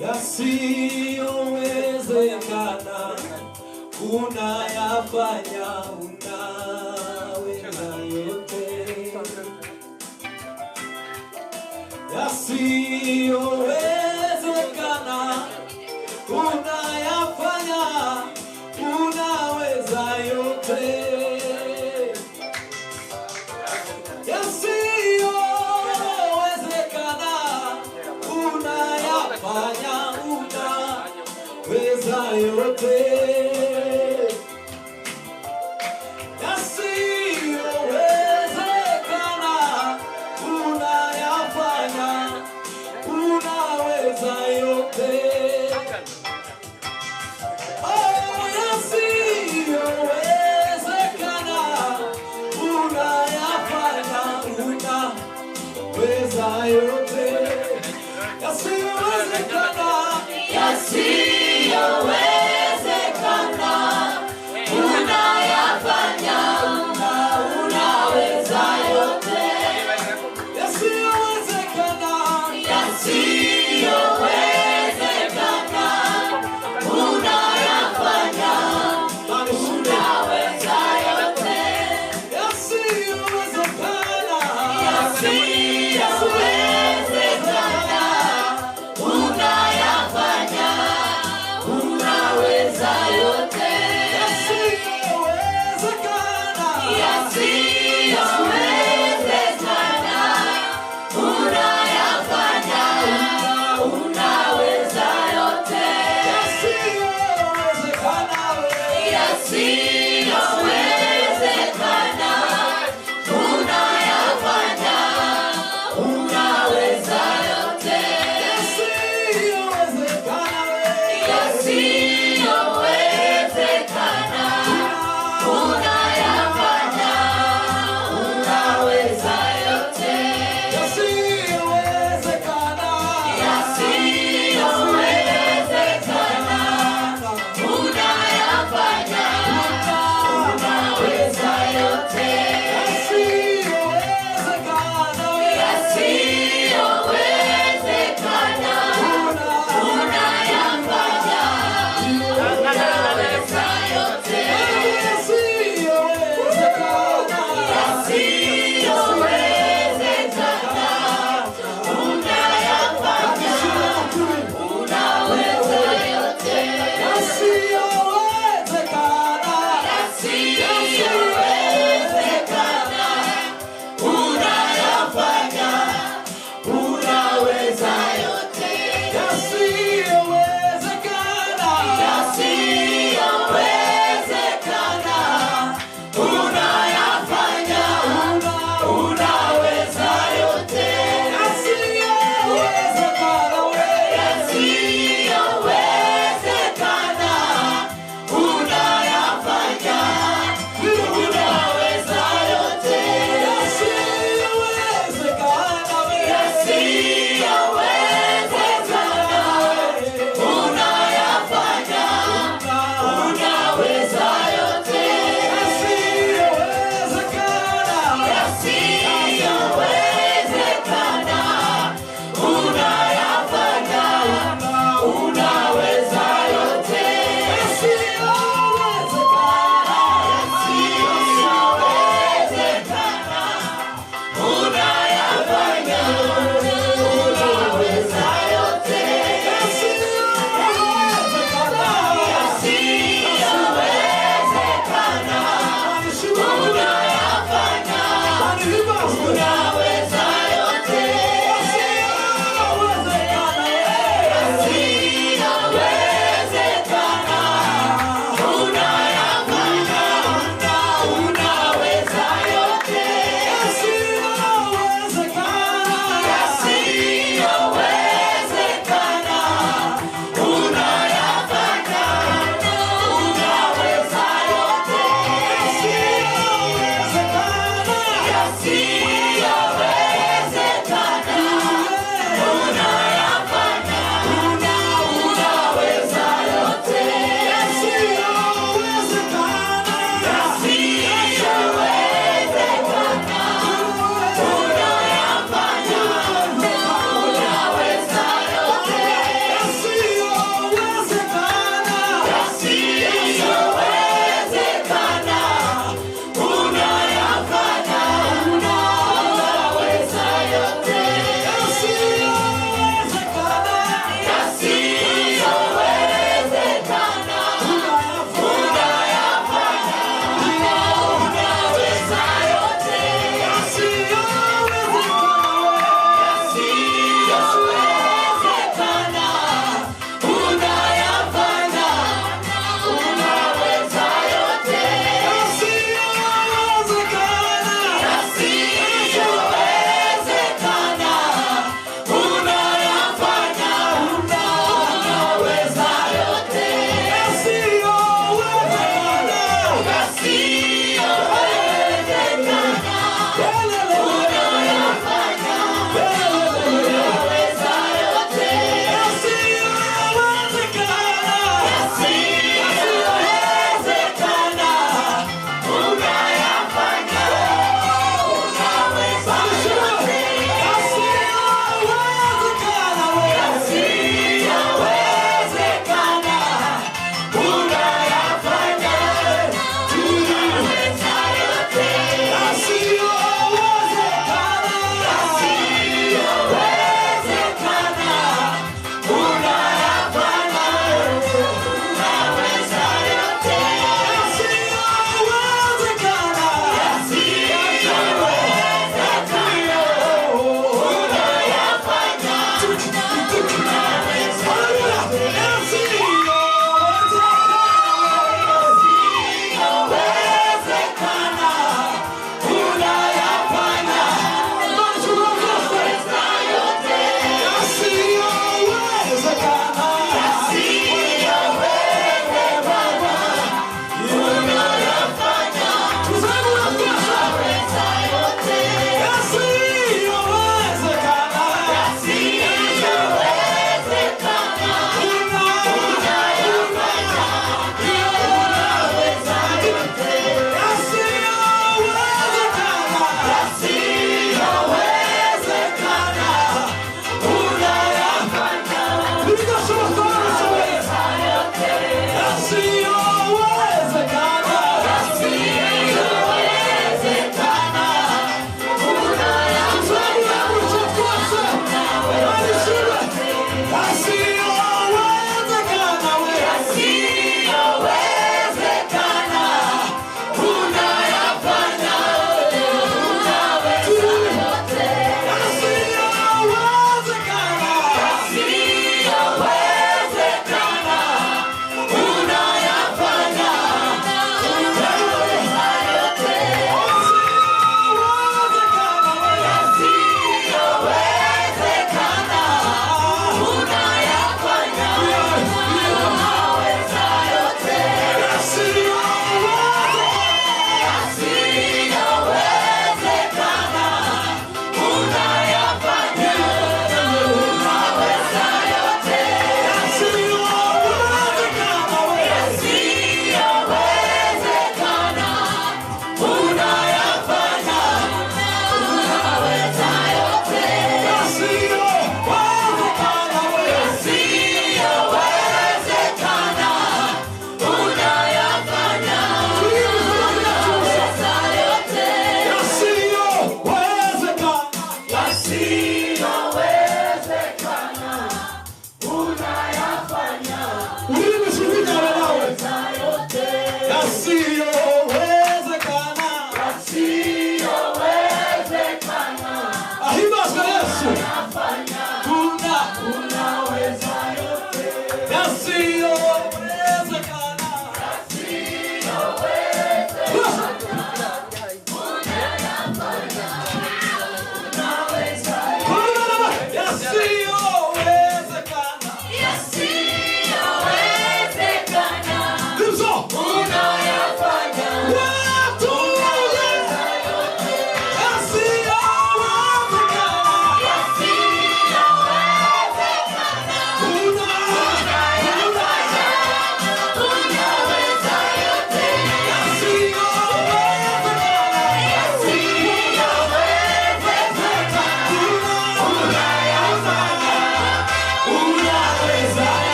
yasiyowezekana unayafanya, unaweza yote. Yasiyowezekana unayafanya, unaweza yote. Yasiyowezekana unayafanya, unaweza yote. Yasiyowezekana unayafanya, unaweza yote. Oh, yasiyowezekana unayafanya, unaweza yote. Yasiyowezekana, yasiyowezekana unayafanya, unaweza yote. yasiyowezekana, yasiyowezekana unayafanya, unaweza yote. yasiyowezekana, Yasiyowezekana unayafanya,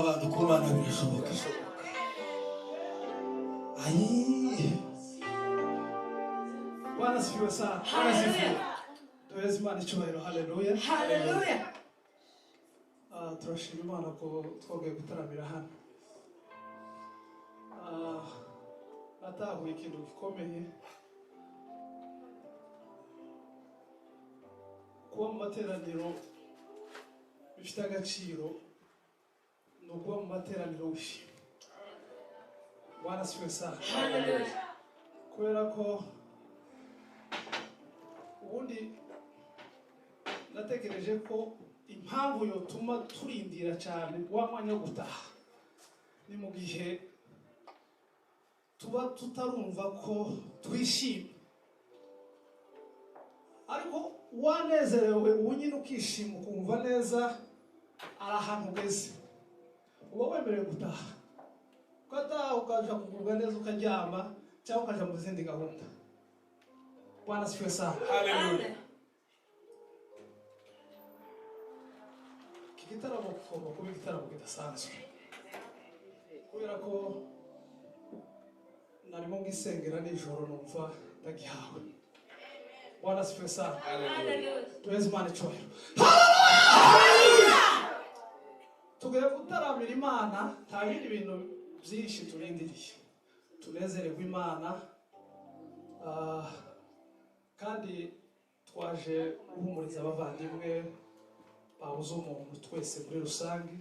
abantu ku Mana birashoboka. Ayi. Bwana sifiwe sana. Bwana sifiwe. Tuwezi Imana icyubahiro. Haleluya. Hallelujah. Turashima Imana ko twongeye gutaramira hano. Natahuye ikintu gikomeye. Kuba mu materaniro bifite agaciro no kuba mu materaniro wishimye. Bwana sifiwe sana. Hallelujah. Kubera ko ubundi natekereje ko impamvu yotuma turindira cyane wa mwanya wo gutaha ni mu gihe tuba tutarumva ko twishimye, ariko wanezerewe unyine ukishima ukumva neza ari ahantu ugeze, uba wemerewe gutaha. Ukataha ukaja kugubwa neza ukaryama cyangwa ukaja mu zindi gahunda. Bwana sifiwe sana. Hallelujah. Iki gitaramo kigomba kuba igitaramo kidasanzwe kubera ko narimo ngisengera nijoro numva ndagihawe. Bwana sifiwe sana. Hallelujah. Tuwezi Imana icyubahiro. Tugiye gutaramira Imana, nta bindi bintu byinshi turindiriye. Tunezererwa Imana, kandi twaje guhumuriza abavandimwe babuze umuntu twese muri rusange.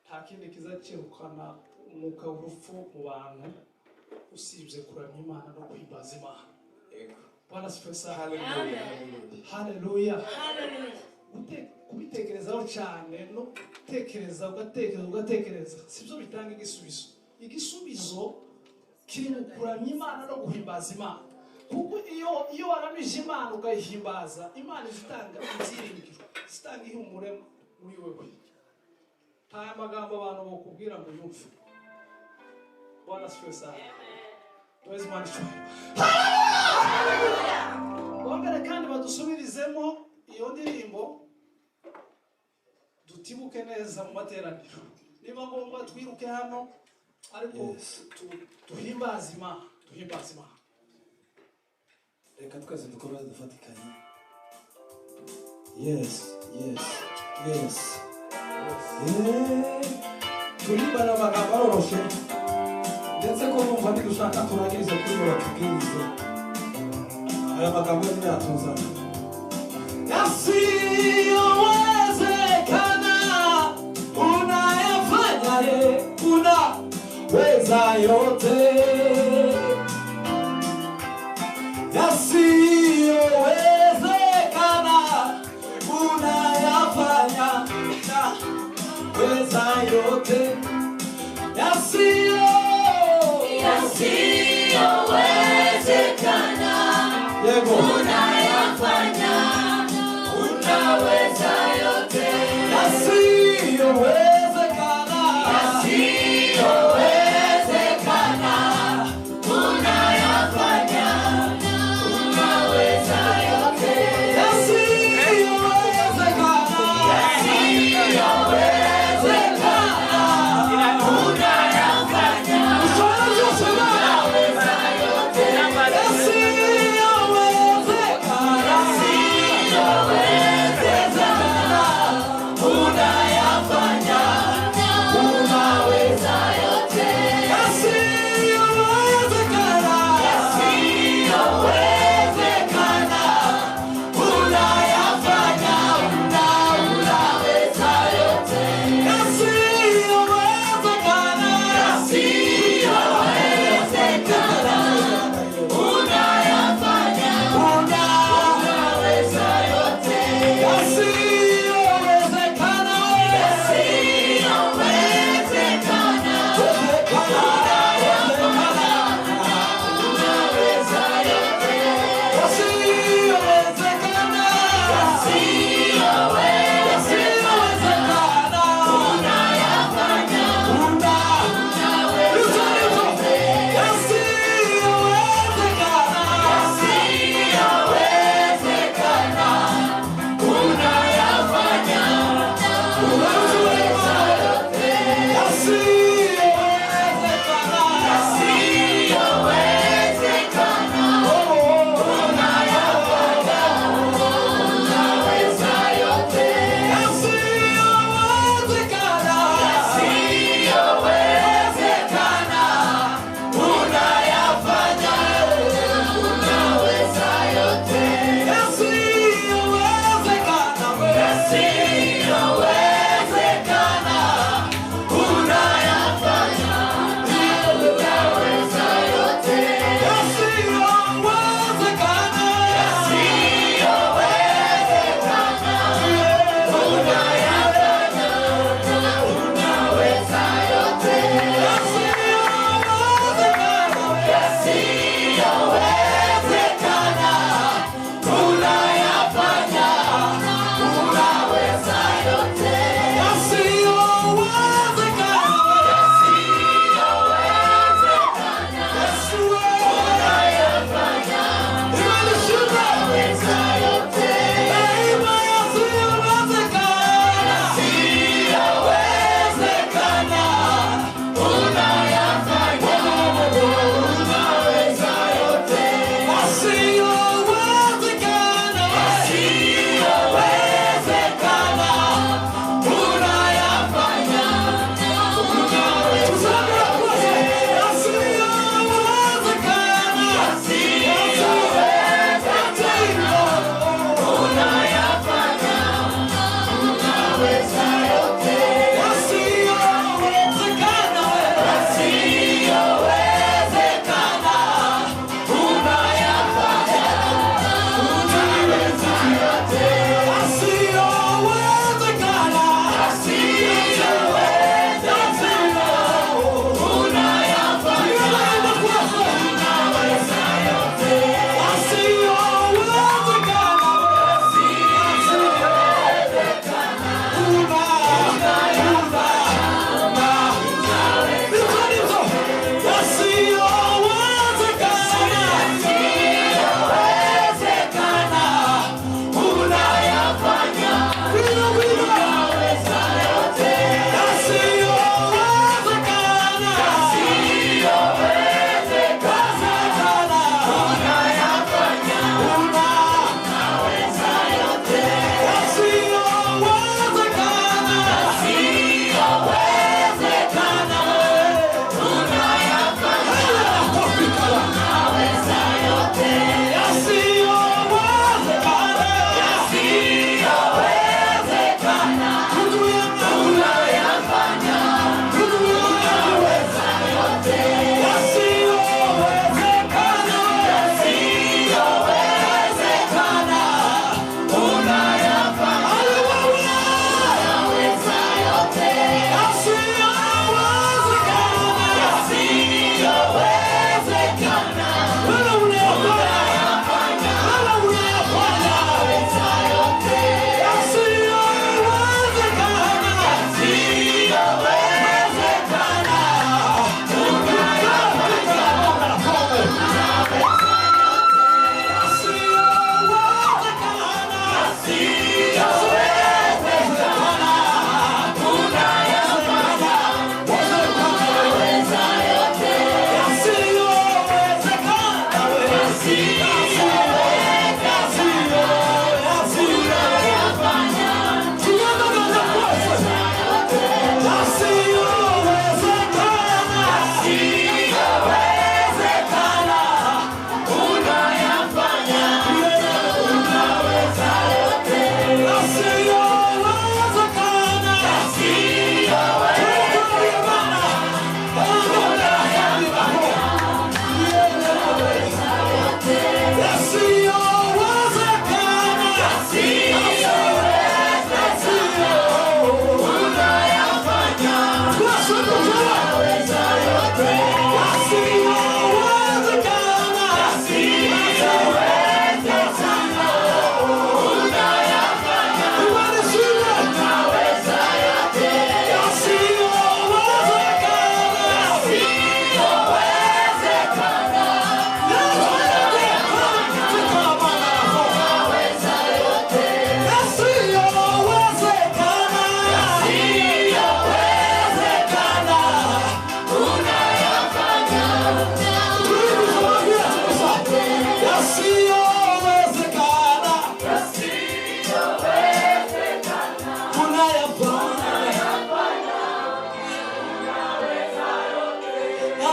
Nta kindi kizacirukana umwuka w'urupfu mu bantu usibye kuramya Imana no kwimbaza Imana. Bwana sifiwe sana. Hallelujah. Haleluya. Hallelujah. Kubitekerezaho cyane no gutekereza ugatekereza sibyo bitanga igisubizo. Igisubizo kiri mu kuramya Imana no guhimbaza Imana, kuko iyo waramije Imana ukayihimbaza, Imana izitanga ibyiringiro, zitanga ihumure muri wewe. Nta magambo abantu bakubwira ngo yumve. Bwana sifiwe sana. Tuwezi Imana icyubahiro. Bongere kandi badusubirizemo iyo ndirimbo dutibuke neza mu materaniro. Niba ngombwa twiruke hano, ariko tuhimbaze Imana, tuhimbaze Imana. Reka twese dukomeze dufatikanye. Yes, yes, yes. Turimbana amagambo aroroshye ndetse ko numva ntidushaka turangirize kuri bo batubwirize aya magambo ntiyatuzana. Yasiyowezekana unayafanya unaweza yote. Yasiyowezekana unayafanya unaweza yote. Yasiyowezekana unayafanya unaweza yote. Yasiyowezekana unayafanya unaweza yote.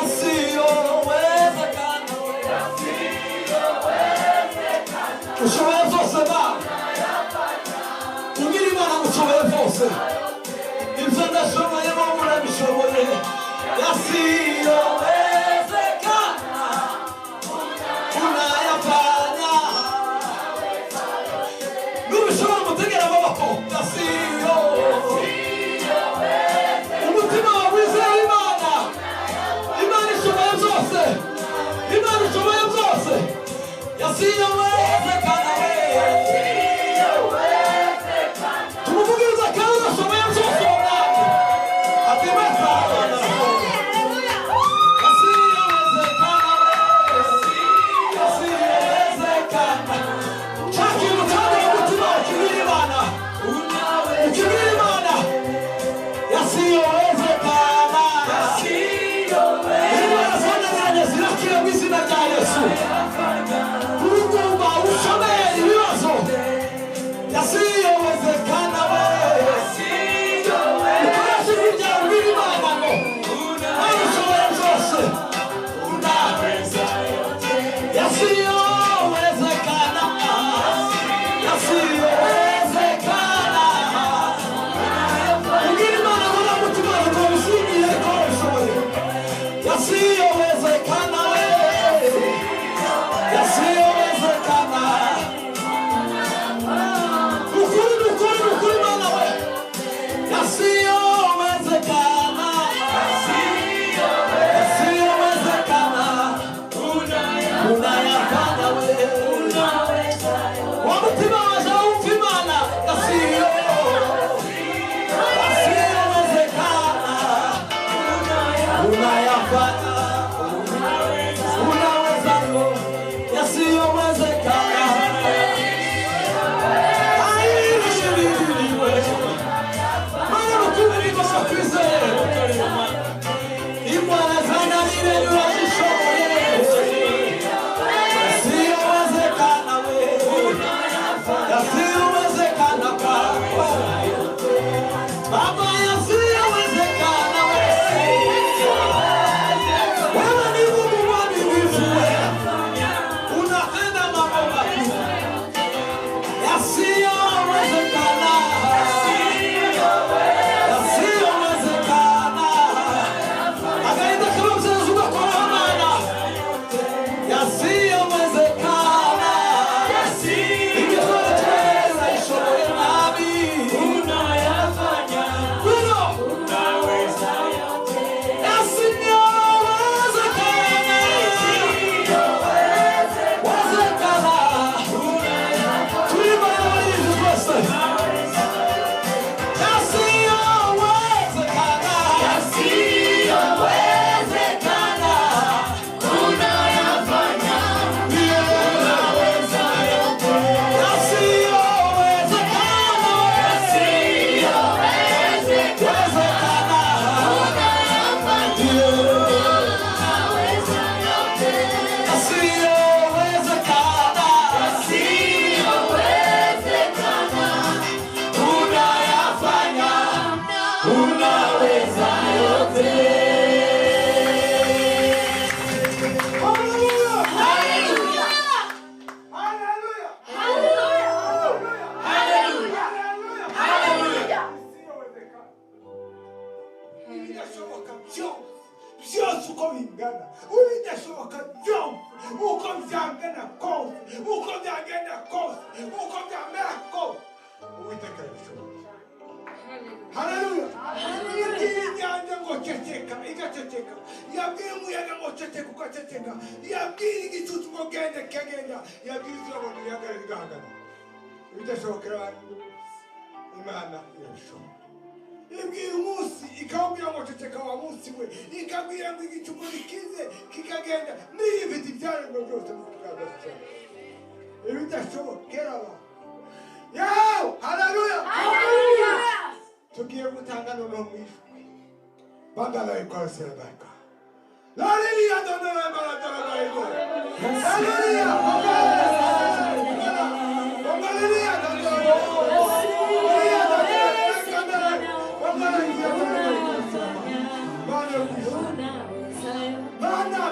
yasiyowezekana ushoboye byose Mana ugira Imana ushoboye byose ibyo ndashoboye wowe urabishoboye yasiyowezekana unayafanya nubishobora gutegera amaboko yasiyo umutima wawe wizeye Imana Imana ishoboye byose Imana ishoboye byose yasiyowezekana tumuvugiriza kandi udashoboye byose uwo mwami atimeza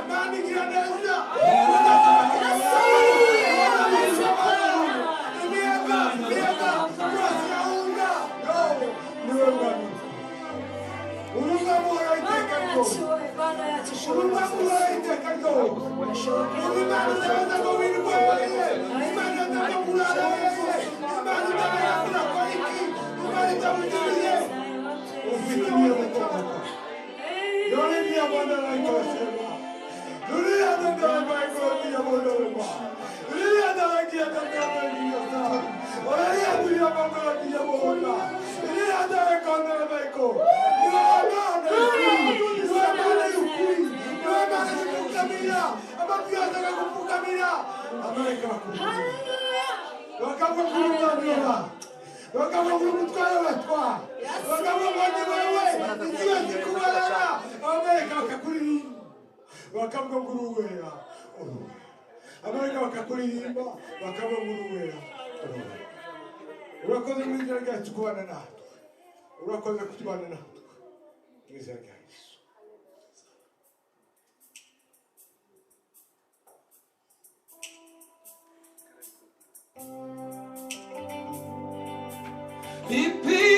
Mani Granada.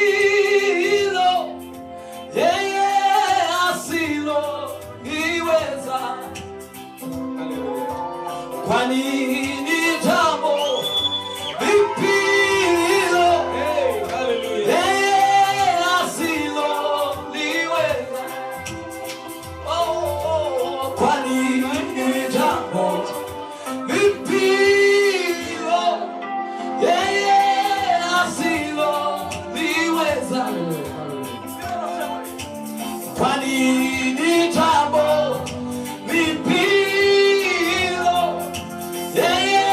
Ipilo, yeye asilo niweza. Kwa nini jambo ipilo, yeye asilo niweza. Oh, kwa nini jambo ipilo, yeye asilo niweza. Kwa nini jambo lipilo, yeye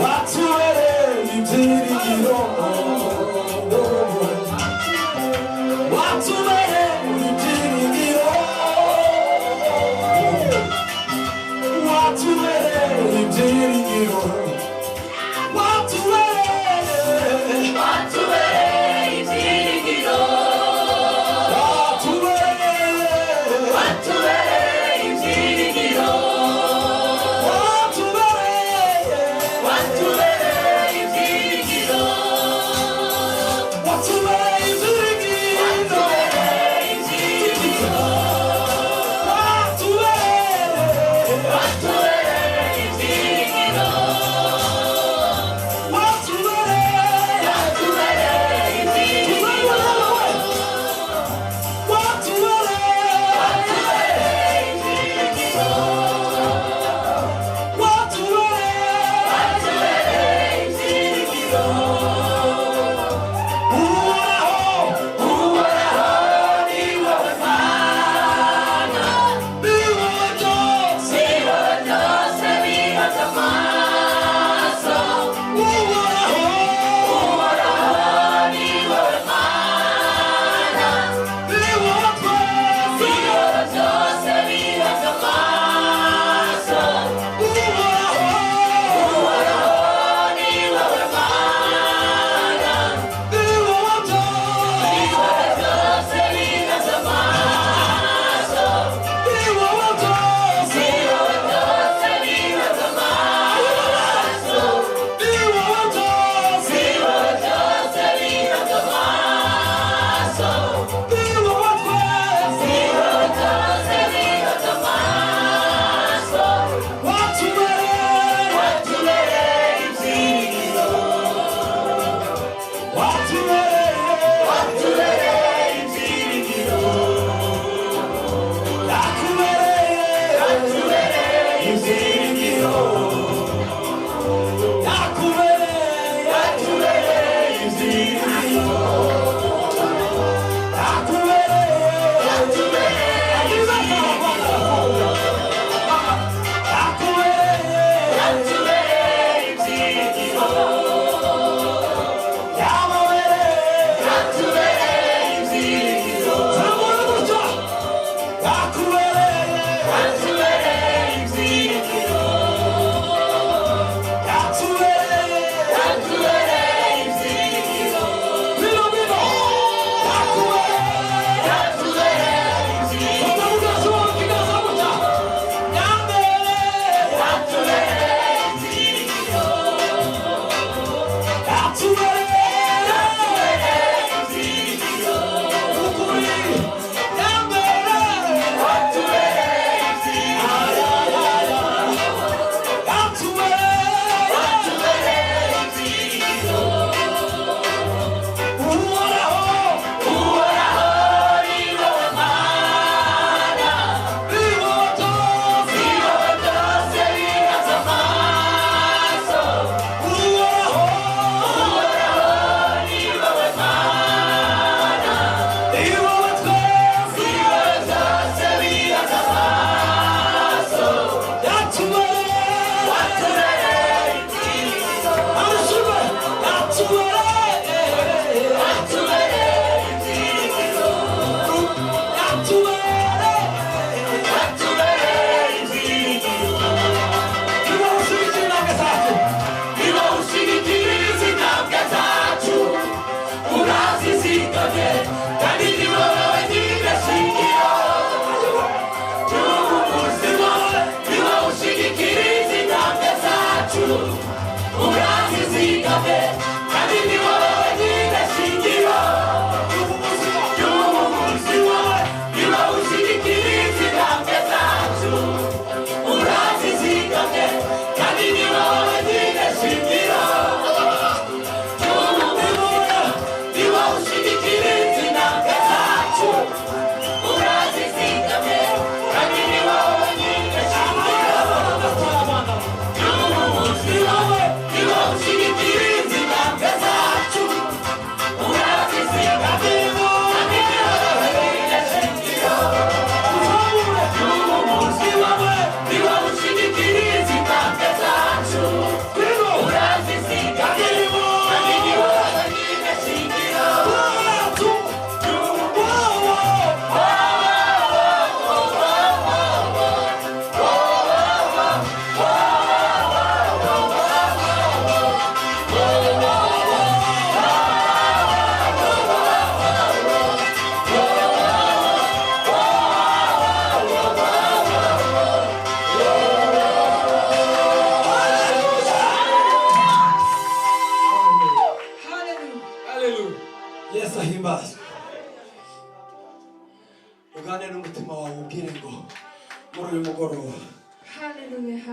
watubereye ibyiringiro watubereye ibyiringiro watubereye ibyiringiro What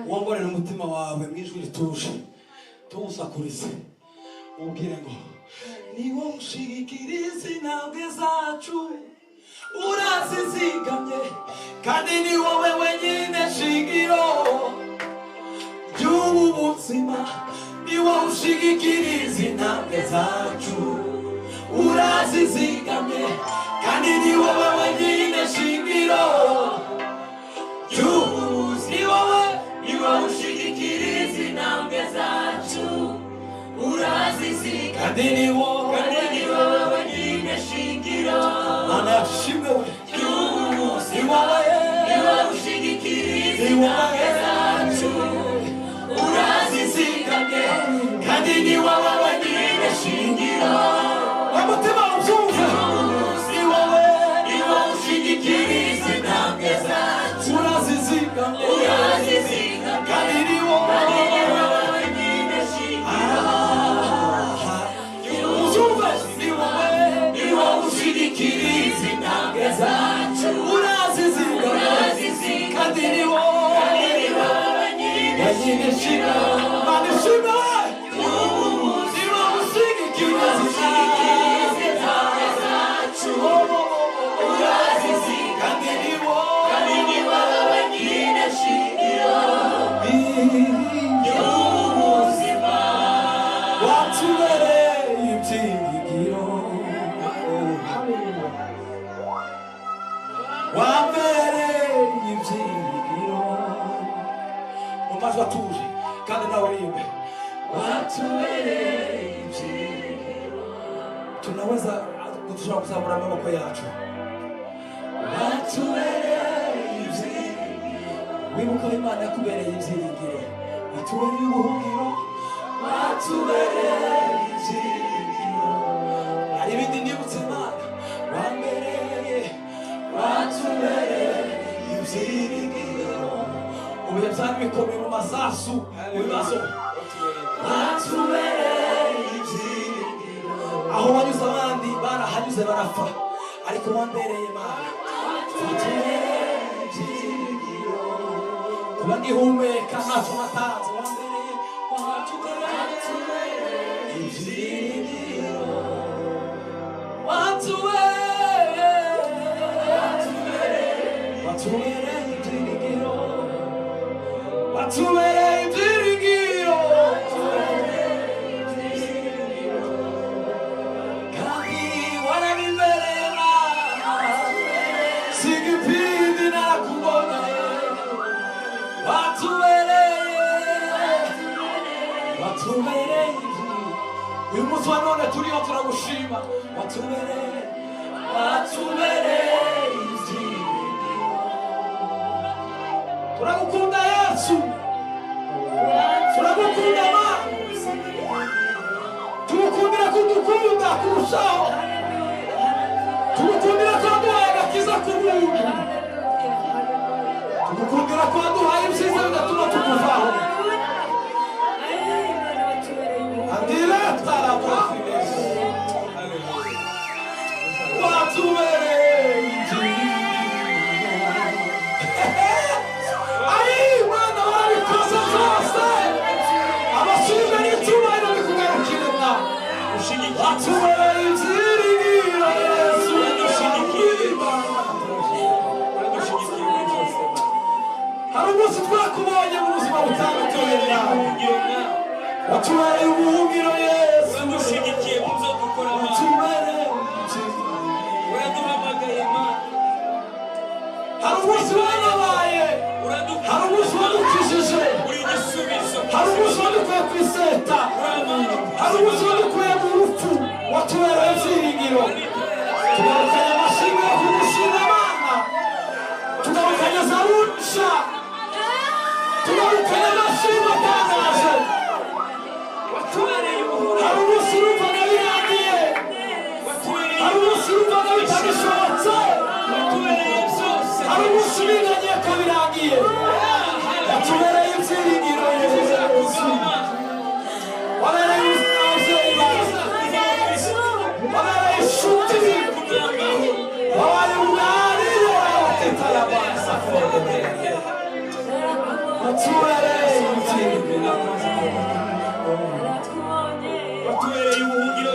wongorera umutima wawe mu ijwi rituje tuwusakurize ubwire ngo ni wowe ushigikira izi ntambwe zacu urazizigamye kandi ni wowe wenyine shingiro ry'ubu buzima ni wowe ushigikira izi ntambwe zacu urazizigamye kandi ni wowe wenyine shingiro ry'ubu buzima ni wowe ushigikira izi ntambwe zacu urazizigamye kandi ni wowe wenyine shingiro mana yashimwe we ry'ubu buzima ni wowe ushigikira izi ntambwe zacu urazizigamye kandi ni wowe wenyine shingiro umutima ubyumve ni wowe ushigikira izi ntambwe zacu urazizigamye kandi ni wowe wenyine shingiro ubyumve ni wowe ushigikira izi ntambwe zacu urazizigamye kandi ni wowe wenyine shingiro mana ishimwe ni wowe ushigikira izi ntambwe zacu kandi ni wowe wenyine shingiro ry'ubuzima watubereye ibyiringiro wambereye ibyiringiro mu majwi atuje kandi nawe rimwe watubereye ibyiringiro tunaweza dushobora kuzamura amaboko yacu watubereye ibyiringiro wibuka ko Imana yakubereye ibyiringiro watubereye ubuhungiro watubereye ibyiringiro hari ibindi nibutse Imana watubereye ibyiringiro mu bihe byari bikomeye mu masasu mu bibazo watubereye ibyiringiro aho wanyuze abandi barahanyuze barapfa ariko wambereye Imana watubereye ibyiringiro kuba ngihumeka ntacyo natanze wambereye ibyiringiro watubereye ibyiringiro watubereye ibyiringiro kandi warabibereye Mana sigipindi narakubonye watubereye uyu munsi wa none turiho turagushima watubereye ibyiringiro turagukunda Yesu turagukunda Mana tugukundira kudukunda kurushaho tugukundira ko waduhaye agakiza k'ubuntu tugukundira ko waduhaye ibyiza bigatuma tukuvaho andira tarabafileso watubereye ibyiringiro ari Mana warabikoze byose abashinzwe n'icyubahiro bikugarukire Mana watubereye ibyiringiro Yesu hari umunsi twakubonye mu buzima butandukanye bwawe watubereye ubuhungiro Yesu Udushyigikiye mu byo dukora Mana watubereye uraduhamagaye Mana hari umunsi wababaye hari umunsi wadukijije uri igisubizo hari umunsi wadukuye ku iseta hari umunsi wadukuye mu rupfu watubereye ibyiringiro tugarukanye amashimwe yo kugushima Mana tugarukanye Zaburi tugarukanye amashimwe atangaje watubereye hari umunsi urumvaga birangiye hari umunsi urumvaga bitagishobotse watubereye byose hari umunsi uringaniye ko birangiye watubereye ibyiringiro Yesu wabereye ababyeyi bawe wabereye inshuti wabaye umwari wawe watetara abana watubereye ibyiringiro watubereye ubuhungiro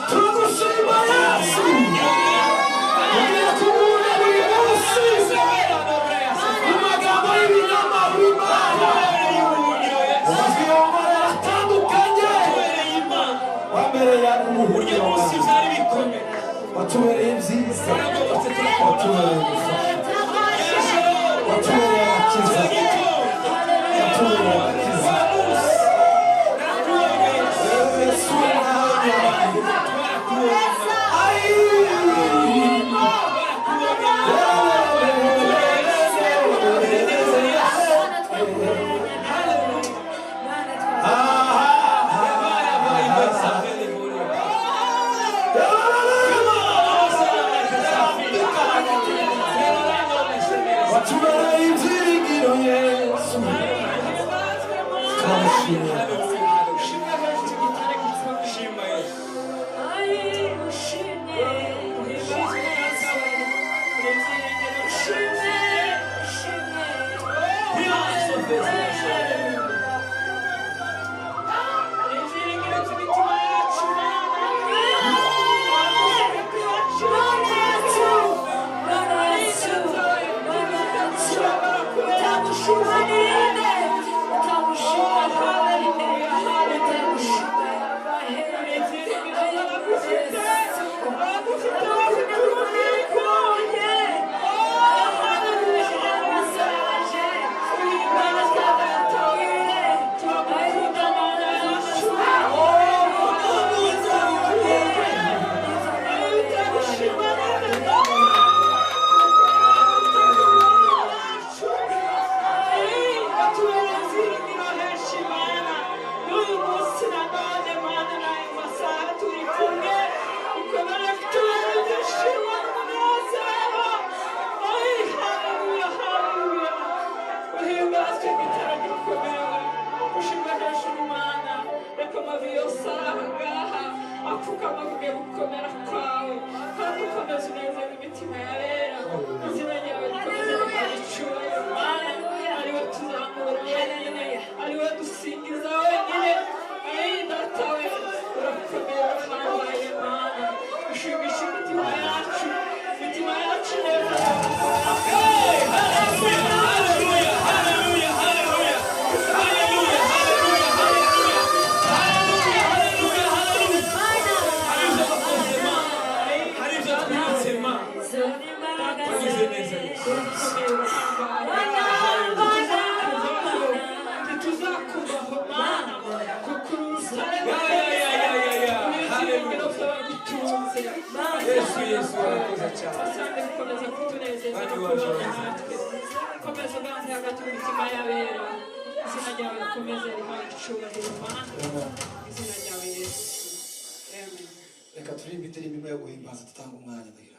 turagushima Yesu ugiye kubura buri munsi mu magambo y'ibinyoma buri Mana amajwi atandukanye wambereye ubuhungiro watubereye byiza watubereye ubufasha watubereye agakiza watubereye agakiza Yesu watubereye ibyiringiro Yesu turamushimira reka turirimbe indirimbo imwe yo guhimbaza dutanga umwanya ndagira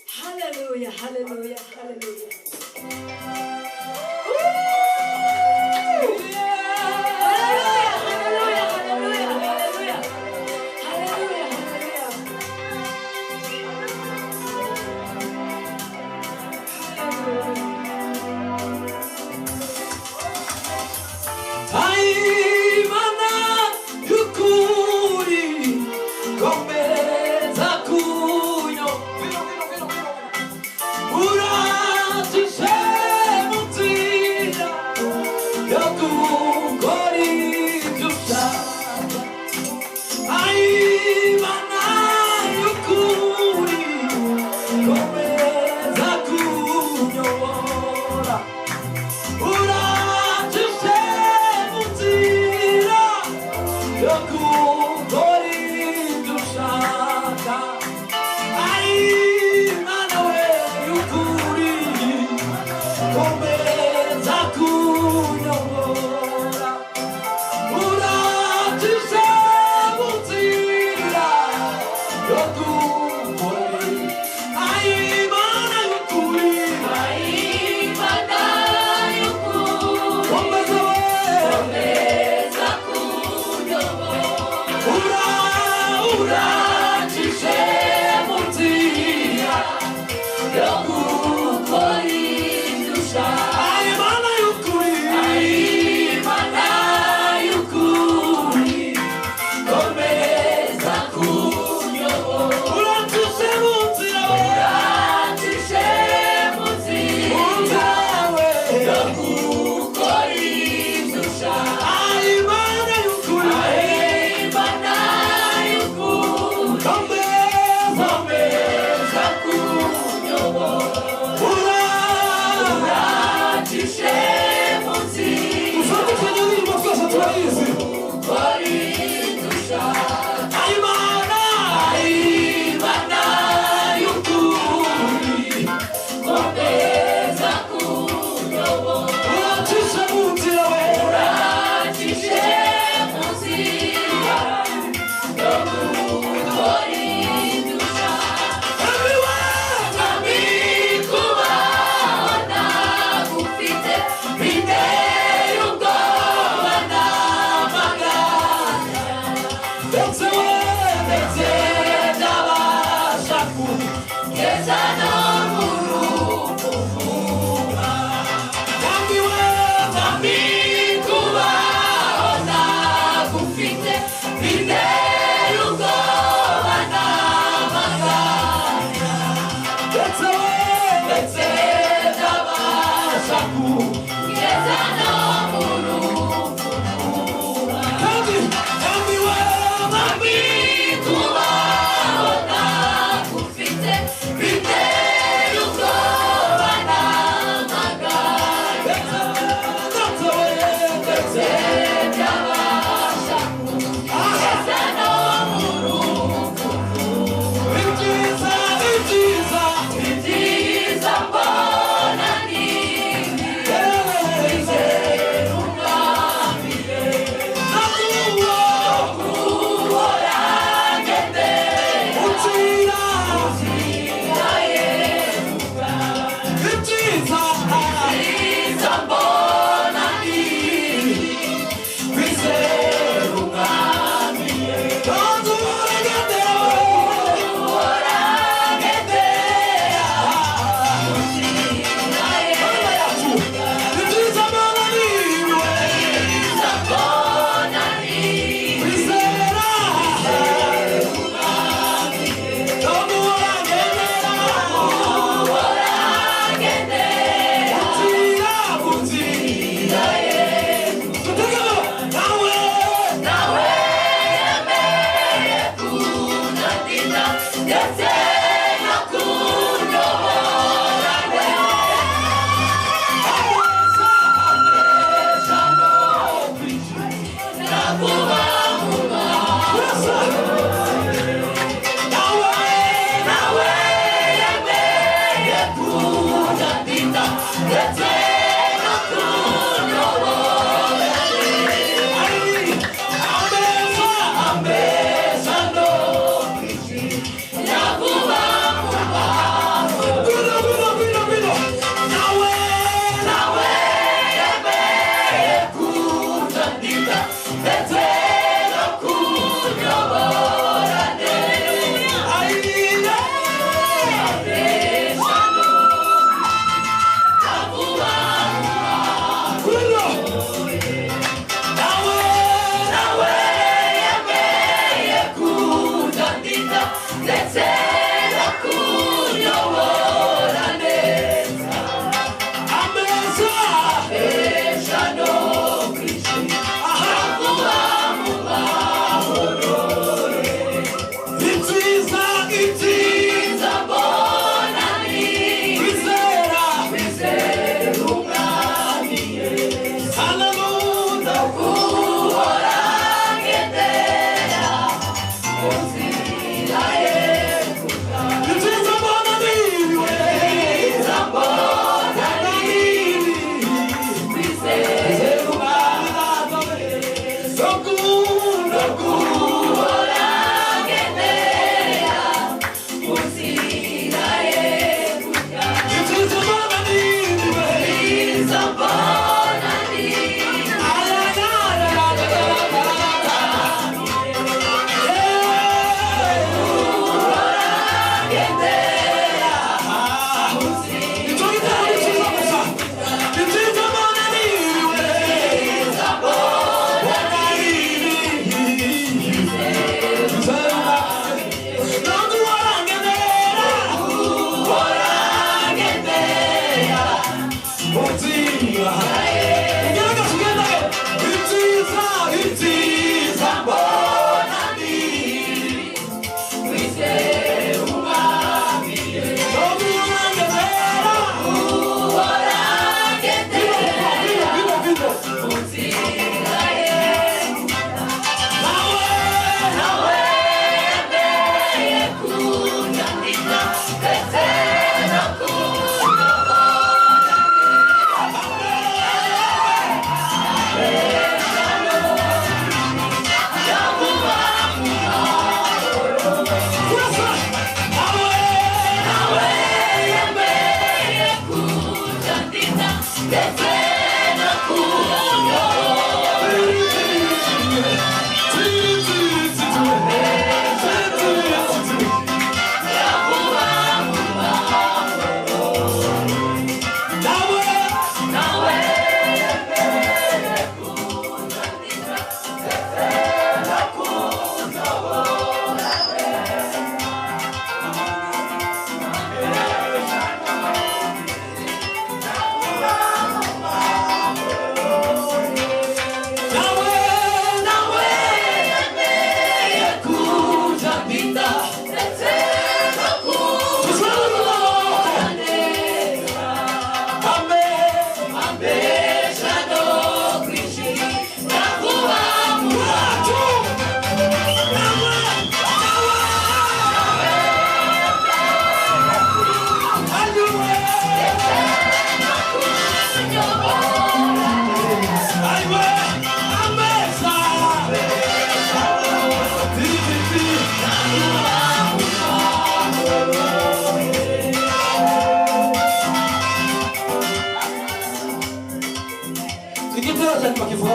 Hallelujah, hallelujah, hallelujah. Ura, tu sei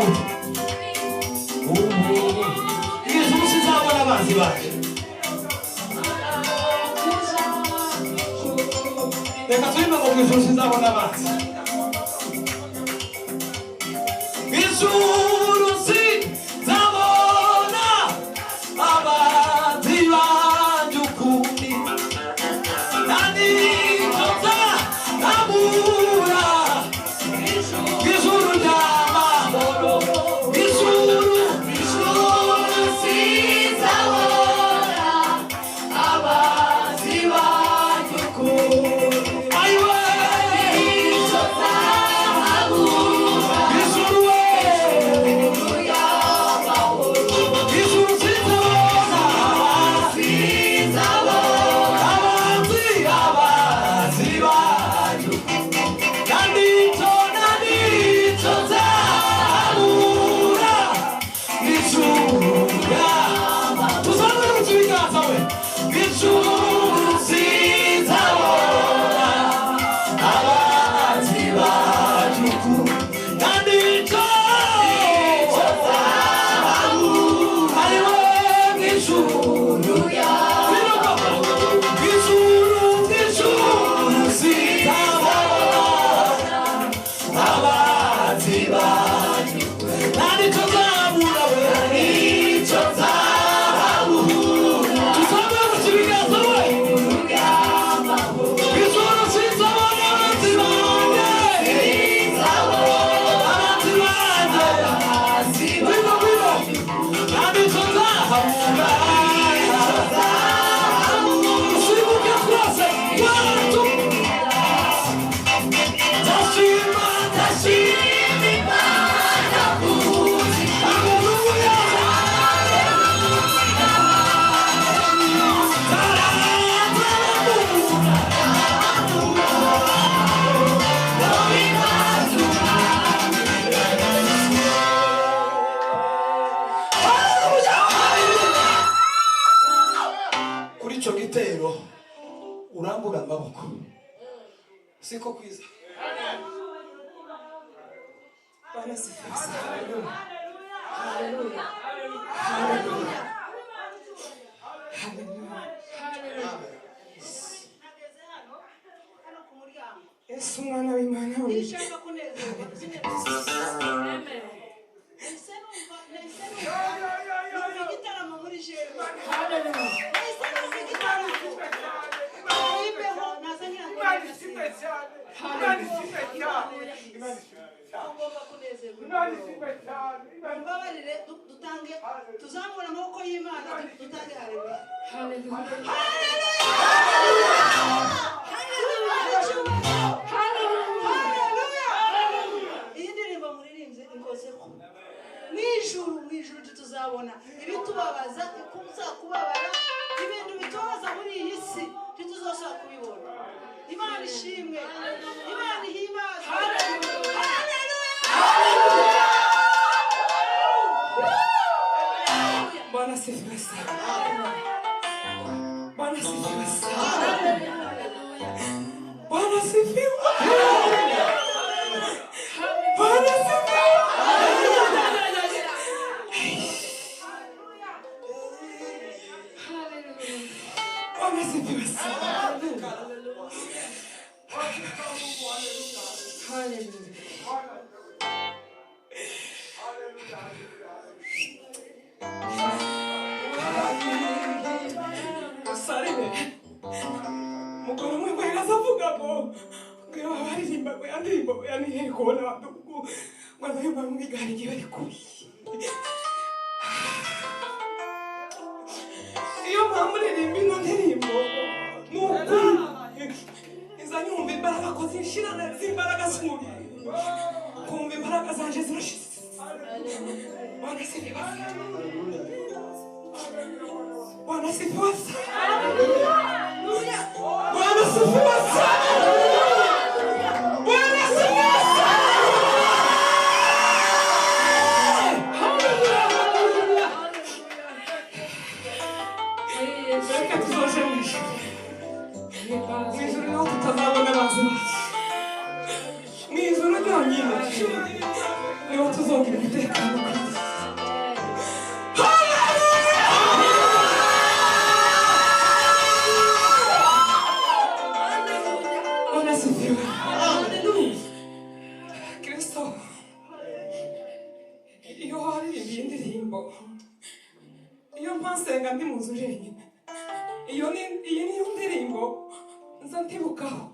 gute Yesu sinzabona abanzi bacu reka turirimbe ngo Yesu sinzabona abanzi Yesu sinzabona abanzi banjye ukundi nani nzoza nabura ijuru ry'amahoro ijuru sinzabona abanzi banjye ukundi ayiwe nzoza nabura ijuru ijuru sinzabona abanzi abanzi banjye kandi icyo nzabura ijuru tuzamure mu kiganza we ijuru sinzabona abanzi banjye kandi icyo nzabura ariwe ijuru ijuru sinzabona abanzi banjye nani cyo nzabura we nicyo nzabura tuzamure mu kiganza we ijuru sinzabona abanzi banjye abanzi banjye wino wino nani cyo nzabura usibuke twese watu ndashima Imana kuzi haleluya kuri icyo gitero urambura amaboko siko kwiza Bwana sifiwe sana. Haleluya. Haleluya. Haleluya. Yesu mwana w'Imana we. Nishaka kunezerwa. Amen. Igitaramo muri jewe. Haleluya. Igitaramo. Imbeho nazangira ngo ugomba kunezerwa. Mbabarire dutange tuzamura amaboko y'Imana dutange haleluya. Haleluya. Iyi ndirimbo muririmbye inkozeho. Mwijuru tuzabona ibitubabaza ikuzakubabara ibintu bitubabaza muri iyi si tuzashaka kubibona. Imana ishimwe. Imana ihimbaza. Bwana sifiwe sana. Bwana sifiwe sana. Bwana sifiwe. Bwana sifiwe. Bwana sifiwe sana. Hallelujah. Sarebe. Mukuru umwe kweraza avuga ngo ngira baririmba ngo yandirimbo yandiye kubona abantu ngo ndahimba mwigana igihe bari kubi. Iyo mpamuririmba ino ndirimbo nuko izanye umva imbaraga ko zinshirana z'imbaraga z'umubiri kumva imbaraga zanje zirashize. Bwana sifiwe. Bwana sifiwe sana. Bwana sifiwe sana. Bwana sifiwe sana. Reka tuzoje mw'ijuru. Mw'ijuru niho tutazabona abanzi bacu. Mw'ijuru ryonyine niho tuzogira umutekano. Bwana asifiwe. Kristo iyo waririmbiye indirimbo, iyo mpasenga ndi mu nzu jenyine, iyi niyo ndirimbo nza ntibukaho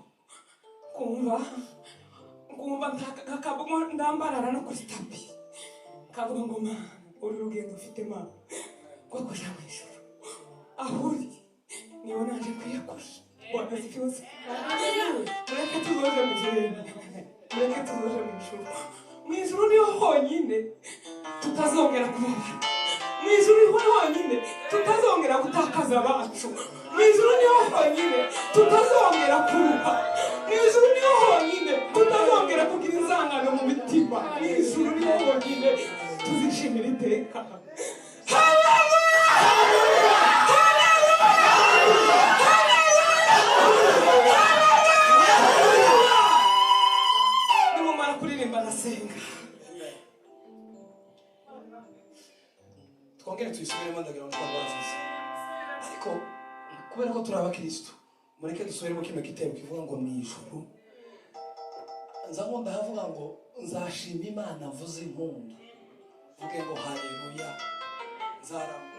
kumva akavuga ndambarara no kuri tapi kavuga ngo Mana uri rugendo ufite Mana rwo kuja mu ijuru, aho uri niho naje kwiyakura. Bwana asifiwe. Mureke tuzoje mu ijuru, mureke tuzoje mu ijuru. Mu ijuru niho honyine tutazongera kubabara, mu ijuru niho honyine tutazongera gutakaza abacu, mu ijuru niho honyine tutazongera kuruha, mu ijuru niho honyine tutazongera kugira inzangano mu mitima, mu ijuru niho honyine tuzishimira iteka. Nimumara kuririmba ndasenga. twongere tuyisubiremo ndagira ngo twabazize, ariko kubera ko turi abakristo mureke dusubiremo kino gitero kivuga ngo mu ijuru nza ngo ndahavuga ngo nzashima Imana mvuze impundu, vuge ngo haleluya, nzarama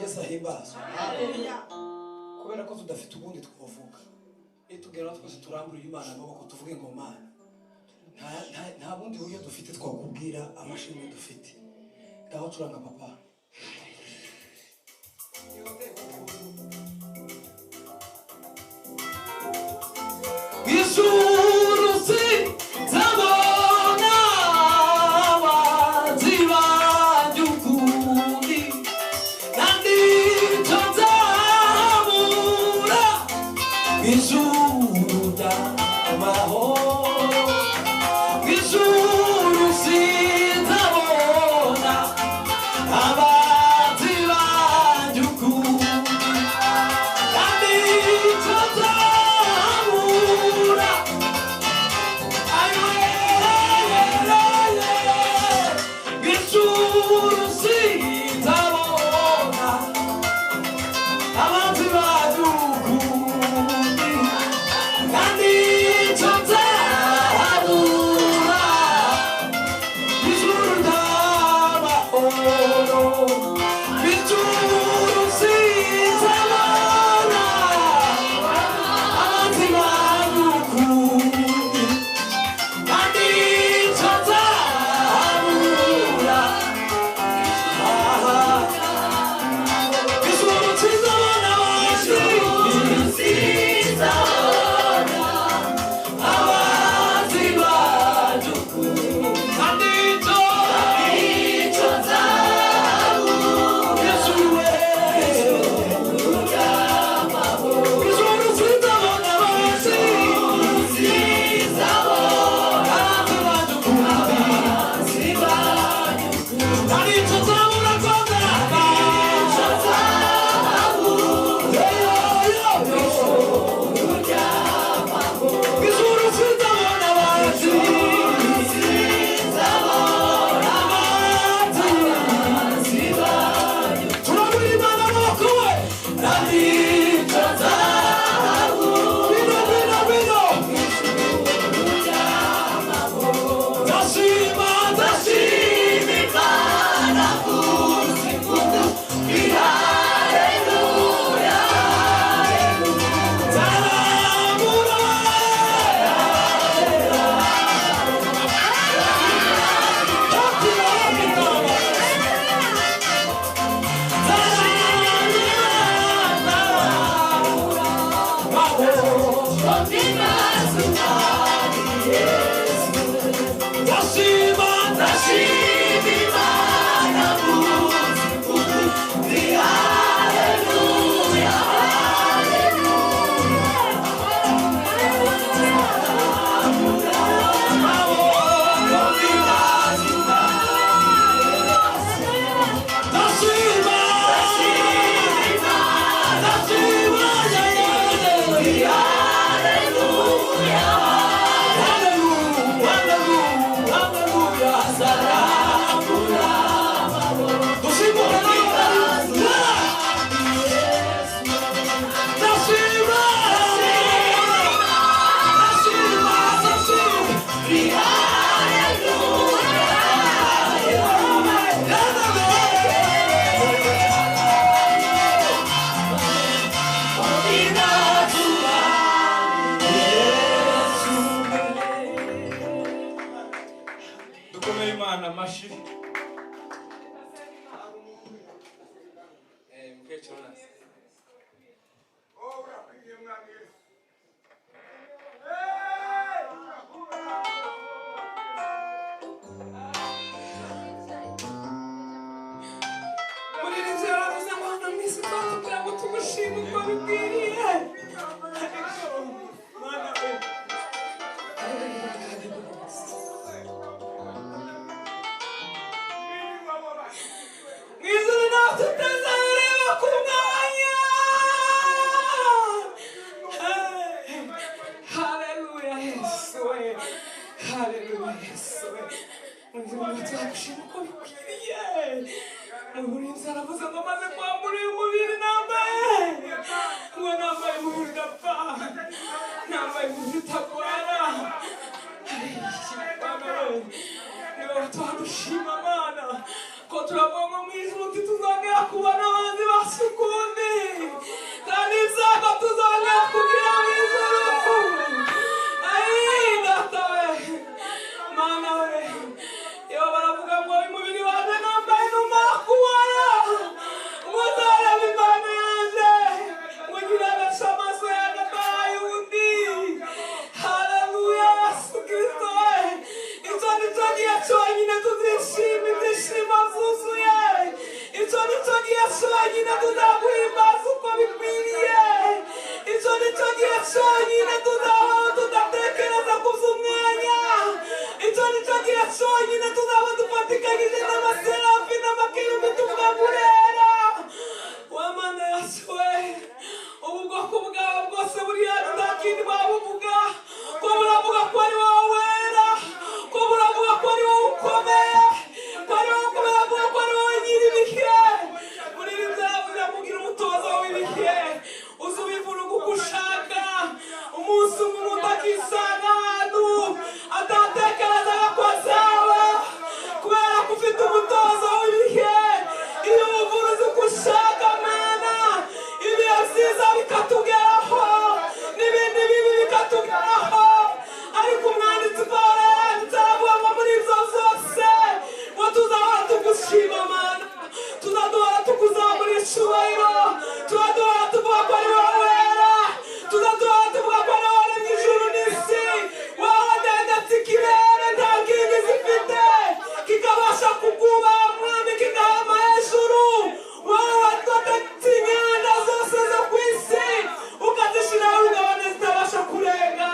Yesu ahimbazwe. Kubera ko tudafite ubundi twavuga, tugera twese turambura Imana amaboko tuvuge ngo Mana nta bundi buryo dufite twakubwira amashimwe dufite. Ngaho turanga papa. Ijuru sinzabona abaziba by'ukuri, kandi icyo nzabura ijuru ry'amahoro, ijuru sinzabona abaziba by'ukuri, kandi icyo nzabura ijuru sinzabona abaziba by'ukuri, kandi icyo nzabura ijuru ry'amahoro, ijuru sinzabona abaziba by'ukuri, kandi icyo nzabura ijuru sinzabona abaziba by'ukuri, kandi icyo nzabura ijuru sinzabona kandi icyo nzabura ijuru sinzabona turabura Imana amaboko we, kandi icyo nzabura bino ndashima Imana kuzi impundu haleluya, nzarambura Hallelujah. amashi. muri iri joro aravuze ngo hano mu isi twatubwira ngo tumushime uko bikwiriye ariko mana we mu ijuru naho tutazareba ku mwanya haleluya yesu we haleluya yesu we mu ijuru naho tuzagushima uko bikwiriye umurinzi aravuze ngo maze kwambura uyu mubiri nambaye ngo nambaye umubiri udapfa nambaye umubiri utagwara niba twadushima mana ko turavuga mu ijuru tuzongera kubona abanzi bacu ukundi kandi ibyago tuzongera kugira mu ijuru data we mana we iyo baravuga ngo uyu mubiri wanjye nambaye numara kubona umuzareba imana yanjye ngo nyirabashe amaso yanjye atahaye undi haleluya yesu kristo we icyo ni cyo gihe cyonyine tuzishima ibyishimo byuzuye icyo ni cyo gihe cyonyine tuzaguhimbaza uko bikwiriye icyo ni cyo gihe cyonyine tuzabaho tudatekereza ku by'umwanya icyo ni cyo gihe cyonyine tuzaba dufatikanyije n'amaserafi n'amakerubi tuvuga burera wamana yacu we ubu bwoko bwawe bwose buri hano nta kindi wabuvuga ko buravuga ko ari wowe wera ko buravuga ko ari wowe ukomeye ko ari wowe ukomeye avuga ko ari wowe nyir'ibihe muri iri byavuze kugira umutozo w'ibihe uzi ubivuruga uko ushaka umunsi umwe umuntu akisanga ahantu atatekerezaga ko azaba kubera ko ufite umutozo w'ibihe iyo uvuruze uko ushaka mana ibihe byiza bikatugeraho n'ibindi bibi bikatugeraho ariko umwanditsi Pawulo yaranditse aravuga ngo muri ibyo byose ngo tuzahora tugushima mana tuzaduhora tukuzamura icyubahiro tuzaduhora tuvuga ko ari wowe wera tuzaduhora tuvuga ko ari wowe mu ijuru n'isi wowe ndetse ikirere nta nkingi zifite kikabasha kukubaha mwami kigahama hejuru wowe watwatatse inyanja zose zo ku isi ukazishyiraho urugabane zitabasha kurenga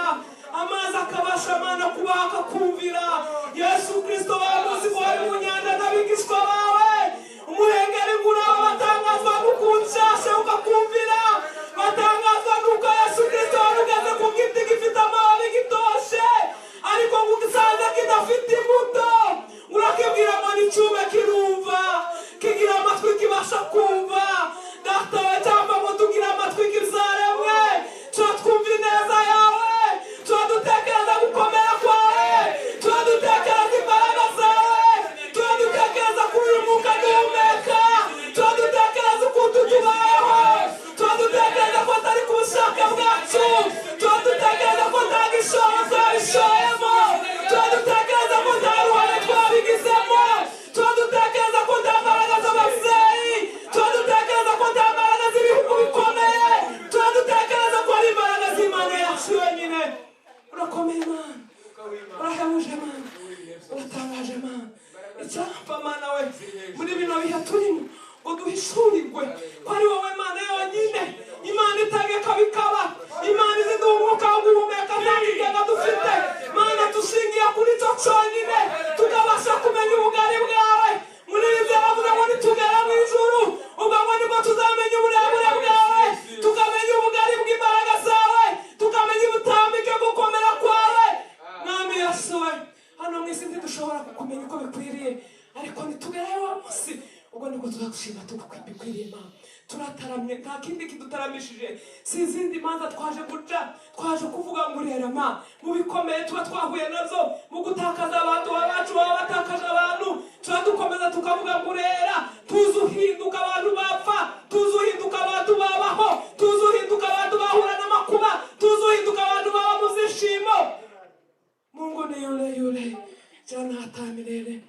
amazi akabasha mana kubaha akakumvira yesu kristo wamuzi ko wari mu nyanja n'abigishwa bawe umuhengeri ngurabo batangazwa n'uko unshashe ukakumvira batangazwa n'uko yesu kristo wari ugeze ku giti gifite amababi gitoshe ariko ngo ugisanze kidafite imbuto urakibwira ngo n'icyuma kirumva kigira amatwi kibasha kumva data we cyangwa ngo tugire amatwi kizaremwe tuba twumva ineza yawe tuba dutekereza gukomera kwawe tuba dutekereza imbaraga zawe tuba dutekereza kuri uyu mwuka duhumeka tuba dutekereza ukuntu tubayeho tuba dutekereza ko atari ku bushake bwacu tuba dutekereza ko nta gishoro twabishoyemo tuba dutekereza ko nta ruhare twabigizemo tuba dutekereza ko nta mbaraga z'ababyeyi tuba dutekereza ko nta mbaraga z'ibihugu bikomeye tuba dutekereza ko ari imbaraga z'imana yacu yonyine urakomeye mana urahebuje mana uratangaje mana icyapa mana we muri bino bihe turimo ngo duhishurirwe ko ari wowe mana yonyine imana itegeka bikaba imana iziduha umwuka wo guhumeka nta kigega dufite mana dushingiye kuri cyo cyonyine tukabasha kumenya ubugari bwawe muri ibi byavuze ngo nitugera mu ijuru ubwo ngo nibwo tuzamenya uburebure bwawe tukamenya ubugari bw'imbaraga zawe tukamenya ubutambike gukomera kwawe mwami yesu we hano mu isi ntidushobora kukumenya uko bikwiriye ariko nitugerayo wa munsi ubwo nibwo tuzagushima tugukwiriye mana turataramye nta kindi kidutaramishije si izindi manza twaje guca twaje kuvuga ngo urera ma mu bikomeye tuba twahuye nazo mu gutakaza abantu bacu baba batakaje abantu tuba dukomeza tukavuga ngo urera tuzi uhinduka abantu bapfa tuzi uhinduka abantu babaho tuzi uhinduka abantu bahura n'amakuba tuzi uhinduka abantu baba mu zishimo Mungu ni yule yule jana hata milele